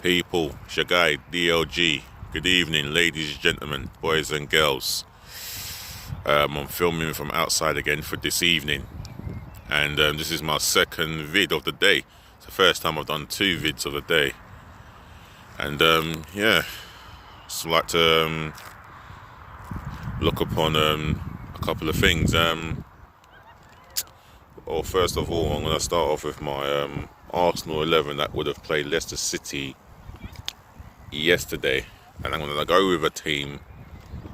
people? It's your guy DLG. Good evening, ladies and gentlemen, boys and girls. I'm filming from outside again for this evening, and this is my second vid of the day. It's the first time I've done two vids of the day, and just like to look upon a couple of things. Well, first of all, I'm going to start off with my Arsenal 11 that would have played Leicester City yesterday, and I'm going to go with a team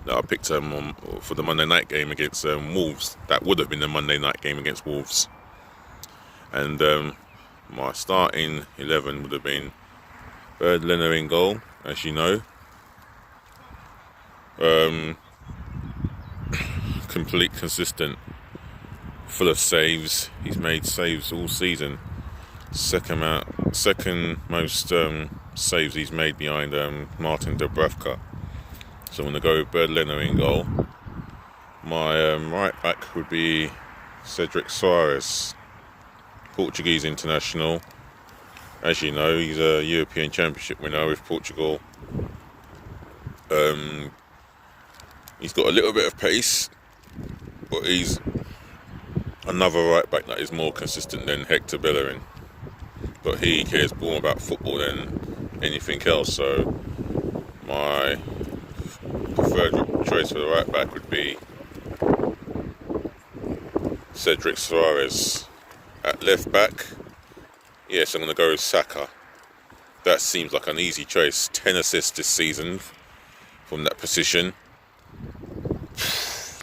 that I picked for the Monday night game against Wolves. That would have been the Monday night game against Wolves, and my starting 11 would have been Leonard in goal, as you know. Complete, consistent, full of saves. He's made saves all season. Second most saves he's made behind Martin Dubravka. So I'm going to go with Leonard in goal. My right back would be Cedric Soares, Portuguese international. As you know, he's a European Championship winner with Portugal. He's got a little bit of pace, but he's another right back that is more consistent than Hector Bellerin. But he cares more about football than anything else. So my preferred choice for the right back would be Cedric Soares. At left back, yes, I'm going to go with Saka. That seems like an easy choice. 10 assists this season from that position.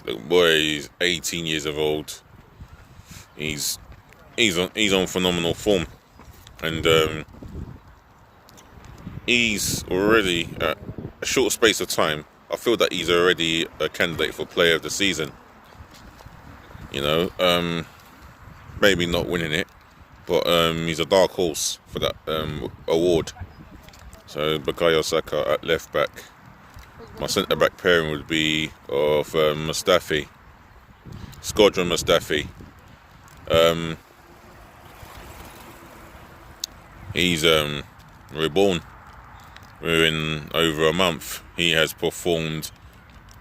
The boy is 18 years of old. He's on phenomenal form, and he's already at a short space of time. I feel that he's already a candidate for Player of the Season. You know, maybe not winning it, but he's a dark horse for that award. So Bukayo Saka at left back. My centre back pairing would be of Mustafi, Squadron Mustafi. He's reborn. Within over a month, he has performed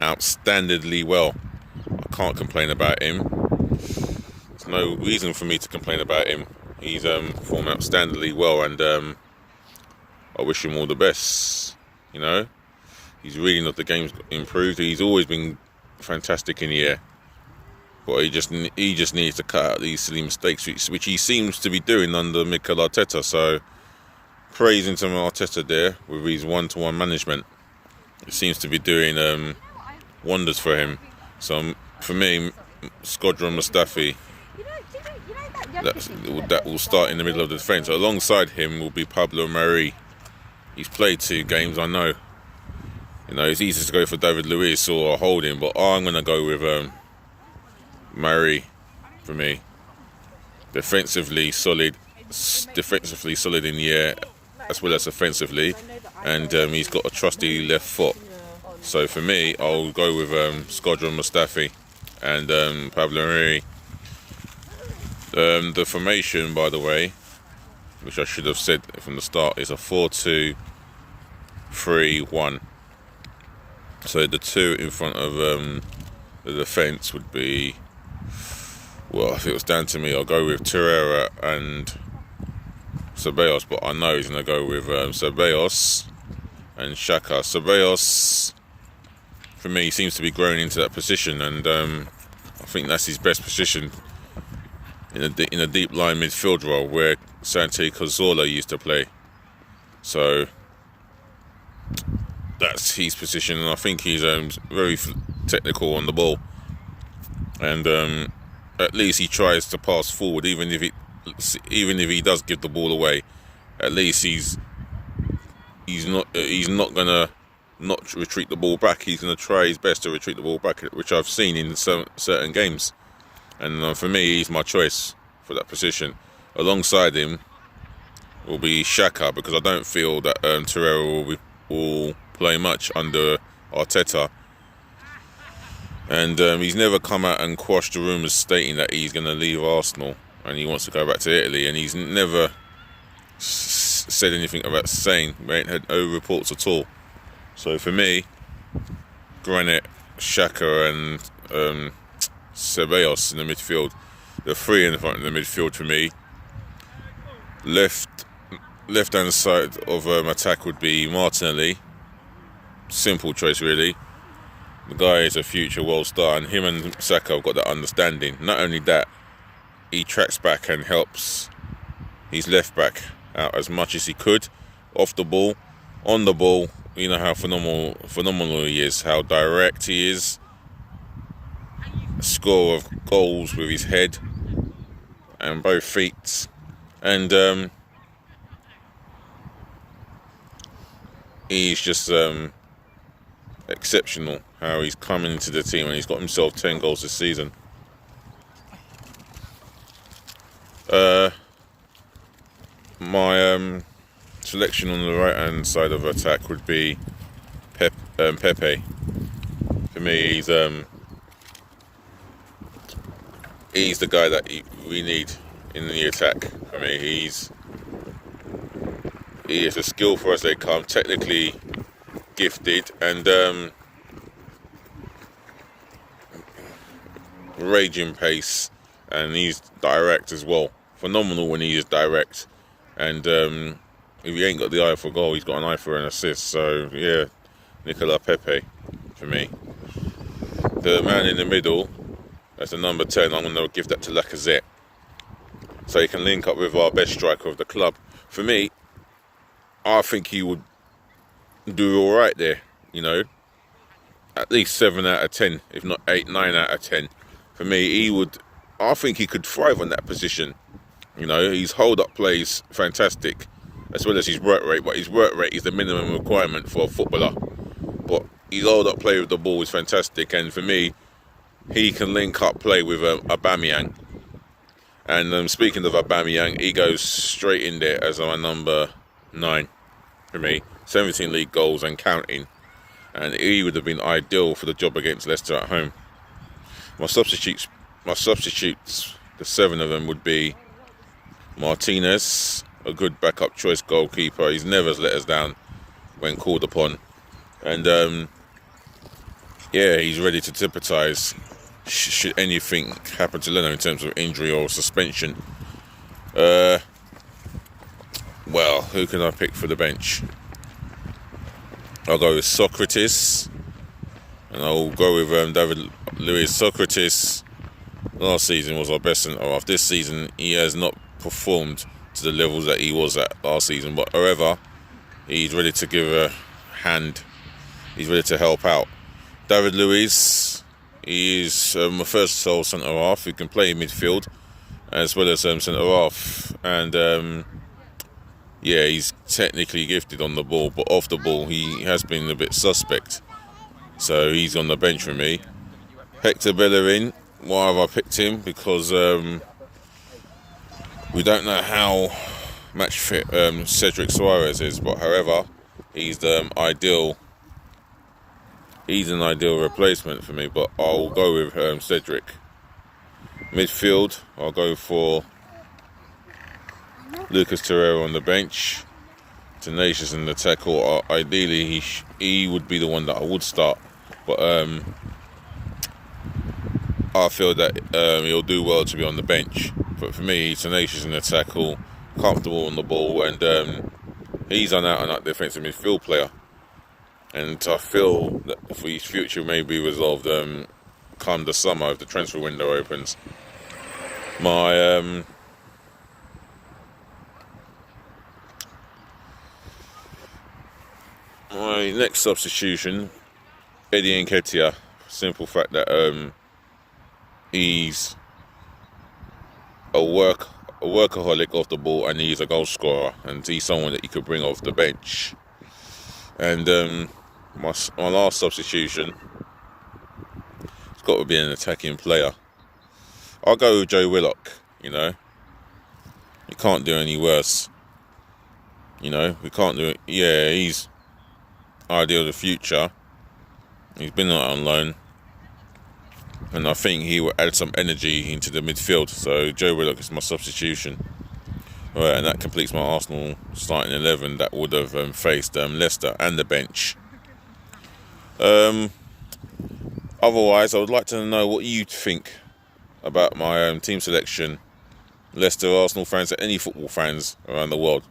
outstandingly well. I can't complain about him. There's no reason for me to complain about him. He's performed outstandingly well, and I wish him all the best. You know, he's really not the game's improved. He's always been fantastic in the air, but he just needs to cut out these silly mistakes, which he seems to be doing under Mikel Arteta. So praise into Arteta there with his one-to-one management. It seems to be doing wonders for him. So for me, Squadron Mustafi, that will start in the middle of the defence. Alongside him will be Pablo Mari. He's played 2 games, I know. You know, it's easy to go for David Luiz or Holding, but I'm going to go with Mari for me. Defensively solid in the air, as well as offensively, and he's got a trusty left foot. So for me, I'll go with Squadron Mustafi and Pablo Mari. The formation, by the way, which I should have said from the start, is a 4-2-3-1. So the 2 in front of the defence would be, well, if it was down to me, I'll go with Torreira and Ceballos, but I know he's going to go with Ceballos and Xhaka. Ceballos, for me, seems to be growing into that position, and I think that's his best position in a deep line midfield role where Santi Cazorla used to play. So that's his position, and I think he's very technical on the ball, and at least he tries to pass forward, even if he does give the ball away. At least he's not gonna not retreat the ball back. He's gonna try his best to retreat the ball back, which I've seen in certain games. And for me, he's my choice for that position. Alongside him will be Xhaka, because I don't feel that Torreira will play much under Arteta. And he's never come out and quashed the rumours stating that he's going to leave Arsenal and he wants to go back to Italy. And he's never said anything about saying. We ain't had no reports at all. So for me, Granit, Xhaka and Ceballos in the midfield. The three in the front of the midfield for me. Left-hand side of attack would be Martinelli. Simple choice, really. The guy is a future world star, and him and Saka have got that understanding. Not only that, he tracks back and helps his left back out as much as he could. Off the ball, on the ball, you know how phenomenal he is, how direct he is. A score of goals with his head and both feet. And he's just exceptional how he's coming into the team, and he's got himself 10 goals this season. My selection on the right hand side of attack would be Pepe. For me, he's the guy that we need in the attack. For me, he is as skillful as they come, technically gifted, and raging pace, and he's direct as well. Phenomenal when he is direct, and if he ain't got the eye for goal, he's got an eye for an assist. So yeah, Nicola Pepe for me. The man in the middle, that's the number 10. I'm going to give that to Lacazette, so he can link up with our best striker of the club. For me, I think he would do all right there, you know, at least 7 out of 10, if not 8, 9 out of 10. For me, I think he could thrive on that position. You know, his hold-up play is fantastic, as well as his work rate, but his work rate is the minimum requirement for a footballer. But his hold-up play with the ball is fantastic, and for me, he can link up play with Aubameyang. And speaking of Aubameyang, he goes straight in there as my number 9 for me. 17 league goals and counting, and he would have been ideal for the job against Leicester at home. My substitutes, the 7 of them would be Martinez, a good backup choice goalkeeper. He's never let us down when called upon, and yeah, he's ready to sympathise should anything happen to Leno in terms of injury or suspension. Well, who can I pick for the bench? I'll go with Socrates, and I'll go with David Luiz. Socrates last season was our best centre half. This season he has not performed to the levels that he was at last season, but however, he's ready to give a hand. He's ready to help out. David Luiz, he is my first sole centre half who can play in midfield as well as centre half, and yeah, he's technically gifted on the ball, but off the ball he has been a bit suspect. So he's on the bench for me. Hector Bellerin, why have I picked him? Because we don't know how match fit Cedric Suarez is, but however, he's an ideal replacement for me, but I'll go with Cedric. Midfield, I'll go for Lucas Torreira on the bench, tenacious in the tackle. Ideally, he would be the one that I would start, but I feel that he'll do well to be on the bench. But for me, he's tenacious in the tackle, comfortable on the ball, and he's an out-and-out defensive midfield player. And I feel that his future may be resolved come the summer if the transfer window opens. My next substitution, Eddie Nketiah. Simple fact that he's a workaholic off the ball, and he's a goal scorer, and he's someone that you could bring off the bench. And my last substitution, it's got to be an attacking player. I'll go with Joe Willock. You know, you can't do any worse. You know, we can't do it. Yeah, he's ideal of the future. He's been out on loan, and I think he will add some energy into the midfield. So Joe Willock is my substitution. Right, and that completes my Arsenal starting 11 that would have faced Leicester and the bench. Otherwise, I would like to know what you think about my team selection. Leicester, Arsenal fans, and any football fans around the world.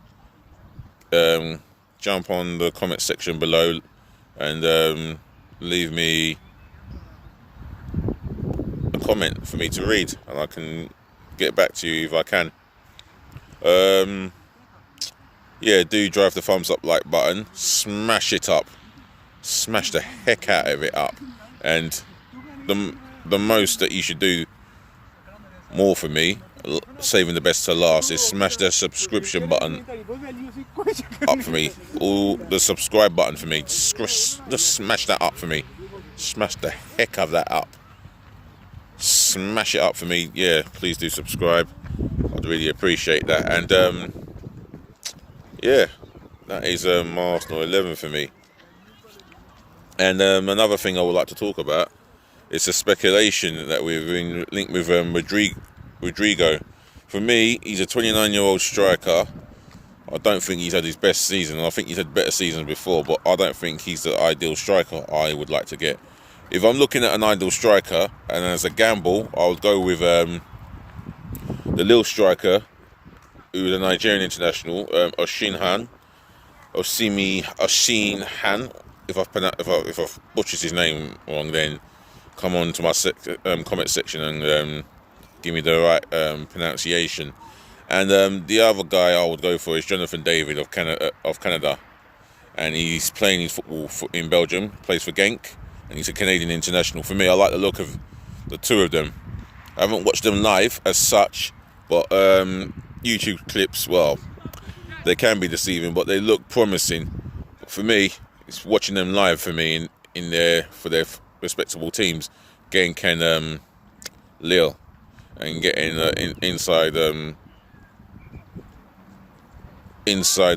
Jump on the comment section below and leave me a comment for me to read, and I can get back to you if I can. Yeah, do drive the thumbs up like button, smash it up, smash the heck out of it up, and the most that you should do more for me, saving the best to last, is smash the subscription button up for me, or the subscribe button for me. Just smash that up for me, smash the heck of that up, smash it up for me. Yeah, please do subscribe, I'd really appreciate that. And yeah, that is my Arsenal 11 for me. And another thing I would like to talk about is the speculation that we've been linked with Rodrigo. For me, he's a 29-year-old striker. I don't think he's had his best season. I think he's had better seasons before, but I don't think he's the ideal striker I would like to get. If I'm looking at an ideal striker, and as a gamble, I would go with the Lille striker, who's a Nigerian international, Oshin Han. If I've butchered his name wrong, then come on to my comment section and give me the right pronunciation. And the other guy I would go for is Jonathan David of Canada, and he's playing his football in Belgium, plays for Genk, and he's a Canadian international. For me, I like the look of the two of them. I haven't watched them live as such, but YouTube clips, well, they can be deceiving, but they look promising. But for me, it's watching them live for me in their respectable teams, Genk and Lille, and getting inside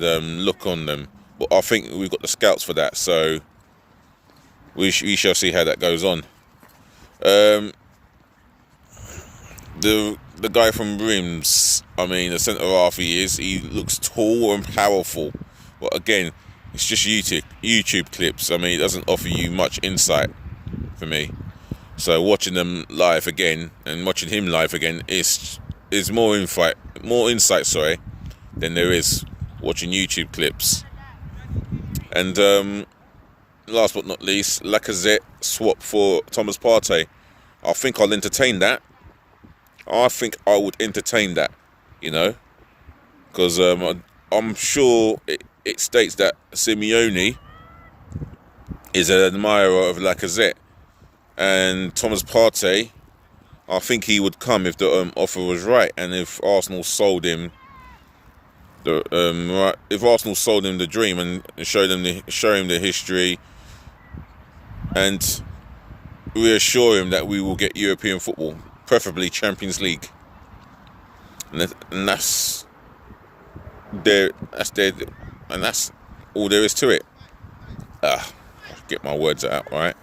look on them. But I think we've got the scouts for that, so we shall see how that goes on. The guy from Reims, I mean, the centre half he looks tall and powerful, but again, it's just YouTube clips. I mean, it doesn't offer you much insight for me. So watching them live again and watching him live again is more insight, than there is watching YouTube clips. And last but not least, Lacazette swap for Thomas Partey. I think I'll entertain that. I think I would entertain that, you know, because I'm sure it states that Simeone is an admirer of Lacazette, and Thomas Partey, I think he would come if the offer was right, and if Arsenal sold him the dream and show him the history and reassure him that we will get European football, preferably Champions League, and that's all there is to it. Get my words out right.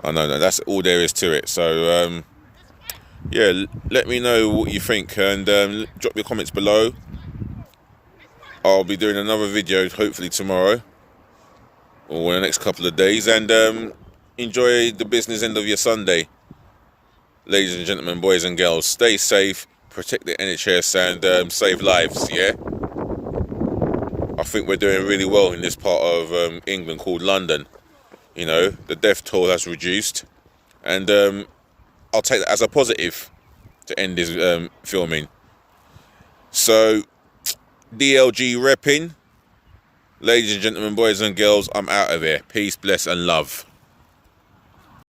I know that that's all there is to it. So yeah, let me know what you think, and drop your comments below. I'll be doing another video hopefully tomorrow or in the next couple of days, and enjoy the business end of your Sunday. Ladies and gentlemen, boys and girls, stay safe, protect the NHS, and save lives, yeah? I think we're doing really well in this part of England called London. You know, the death toll has reduced, and I'll take that as a positive to end this filming. So, DLG Reppin, ladies and gentlemen, boys and girls, I'm out of here. Peace, bless, and love.